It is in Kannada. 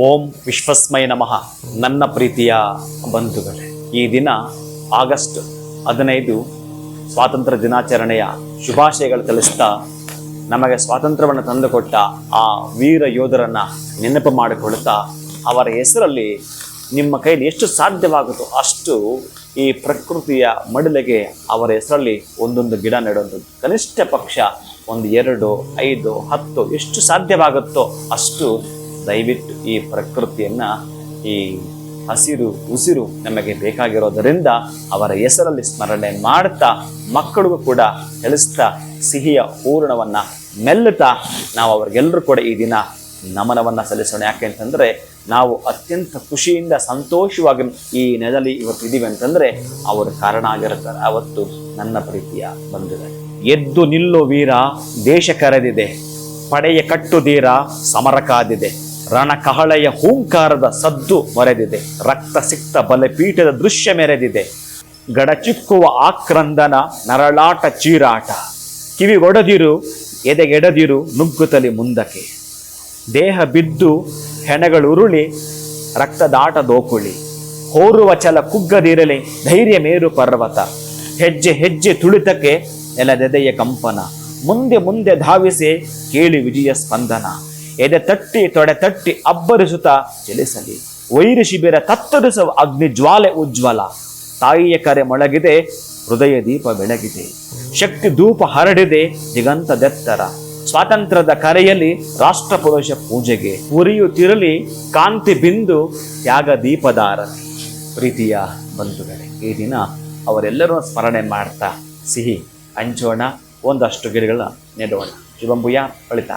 ಓಂ ವಿಶ್ವಸ್ಮೈ ನಮಃ. ನನ್ನ ಪ್ರೀತಿಯ ಬಂಧುಗಳೇ, ಈ ದಿನ ಆಗಸ್ಟ್ 15 ಸ್ವಾತಂತ್ರ್ಯ ದಿನಾಚರಣೆಯ ಶುಭಾಶಯಗಳು ತಿಳಿಸ್ತಾ, ನಮಗೆ ಸ್ವಾತಂತ್ರ್ಯವನ್ನು ತಂದುಕೊಟ್ಟ ಆ ವೀರ ಯೋಧರನ್ನು ನೆನಪು ಮಾಡಿಕೊಳ್ತಾ, ಅವರ ಹೆಸರಲ್ಲಿ ನಿಮ್ಮ ಕೈಲಿ ಎಷ್ಟು ಸಾಧ್ಯವಾಗುತ್ತೋ ಅಷ್ಟು ಈ ಪ್ರಕೃತಿಯ ಮಡಿಲಿಗೆ ಅವರ ಹೆಸರಲ್ಲಿ ಒಂದೊಂದು ಗಿಡ ನೆಡುವಂಥದ್ದು. ಕನಿಷ್ಠ ಪಕ್ಷ 1, 2, 5, 10 ಎಷ್ಟು ಸಾಧ್ಯವಾಗುತ್ತೋ ಅಷ್ಟು ದಯವಿಟ್ಟು ಈ ಪ್ರಕೃತಿಯನ್ನು, ಈ ಹಸಿರು ಉಸಿರು ನಮಗೆ ಬೇಕಾಗಿರೋದರಿಂದ ಅವರ ಹೆಸರಲ್ಲಿ ಸ್ಮರಣೆ ಮಾಡ್ತಾ, ಮಕ್ಕಳಿಗೂ ಕೂಡ ತಿಳಿಸ್ತಾ, ಸಿಹಿಯ ಪೂರ್ಣವನ್ನು ಮೆಲ್ಲುತ್ತಾ ನಾವು ಅವ್ರಿಗೆಲ್ಲರೂ ಕೂಡ ಈ ದಿನ ನಮನವನ್ನು ಸಲ್ಲಿಸೋಣ. ಯಾಕೆ ಅಂತಂದರೆ, ನಾವು ಅತ್ಯಂತ ಖುಷಿಯಿಂದ ಸಂತೋಷವಾಗಿ ಈ ನೆಲದಲ್ಲಿ ಇವತ್ತು ಇದ್ದೀವಿ ಅಂತಂದರೆ ಅವರು ಕಾರಣ ಆಗಿರುತ್ತಾರೆ. ಅವತ್ತು ನನ್ನ ಪ್ರೀತಿಯ ಬಂಧುಗಳೇ, ಎದ್ದು ನಿಲ್ಲೋ ವೀರ ದೇಶ ಕರೆದಿದೆ, ಪಡೆಯ ಕಟ್ಟುದೀರ ಸಮರ ಕಾದಿದೆ, ರಣಕಹಳೆಯ ಹೂಂಕಾರದ ಸದ್ದು ಮೊರೆದಿದೆ, ರಕ್ತ ಸಿಕ್ತ ಬಲಪೀಠದ ದೃಶ್ಯ ಮೆರೆದಿದೆ, ಗಡಚಿಕ್ಕುವ ಆಕ್ರಂದನ ನರಳಾಟ ಚೀರಾಟ, ಕಿವಿಗೊಡದಿರು ಎದೆಗೆಡದಿರು ನುಗ್ಗುತ್ತಲಿ ಮುಂದಕ್ಕೆ, ದೇಹ ಬಿದ್ದು ಹೆಣಗಳುರುಳಿ ರಕ್ತದಾಟ ದೋಕುಳಿ, ಹೋರುವ ಛಲ ಕುಗ್ಗದಿರಲಿ ಧೈರ್ಯ ಮೇರು ಪರ್ವತ, ಹೆಜ್ಜೆ ಹೆಜ್ಜೆ ತುಳಿತಕ್ಕೆ ನೆಲದೆದೆಯ ಕಂಪನ, ಮುಂದೆ ಮುಂದೆ ಧಾವಿಸಿ ಕೇಳಿ ವಿಜಯ ಸ್ಪಂದನ, ಎದೆ ತಟ್ಟಿ ತೊಡೆ ತಟ್ಟಿ ಅಬ್ಬರಿಸುತ್ತಾ ಚಲಿಸಲಿ, ವೈರಿ ಶಿಬಿರ ತತ್ತರಿಸುವ ಅಗ್ನಿ ಜ್ವಾಲೆ ಉಜ್ವಲ, ತಾಯಿಯ ಕರೆ ಮೊಳಗಿದೆ ಹೃದಯ ದೀಪ ಬೆಳಗಿದೆ, ಶಕ್ತಿ ಧೂಪ ಹರಡಿದೆ ದಿಗಂತದೆತ್ತರ, ಸ್ವಾತಂತ್ರ್ಯದ ಕರೆಯಲ್ಲಿ ರಾಷ್ಟ್ರ ಪುರುಷ ಪೂಜೆಗೆ ಉರಿಯುತ್ತಿರಲಿ ಕಾಂತಿ ಬಿಂದು ತ್ಯಾಗ ದೀಪದಾರತಿ. ಪ್ರೀತಿಯ ಬಂಧುಗಳೇ, ಈ ದಿನ ಅವರೆಲ್ಲರೂ ಸ್ಮರಣೆ ಮಾಡ್ತಾ ಸಿಹಿ ಹಂಚೋಣ, ಒಂದಷ್ಟು ಗಿಡಗಳ ನೆಡೋಣ. ಶುಭಂಭೂಯ ಫಲಿತ.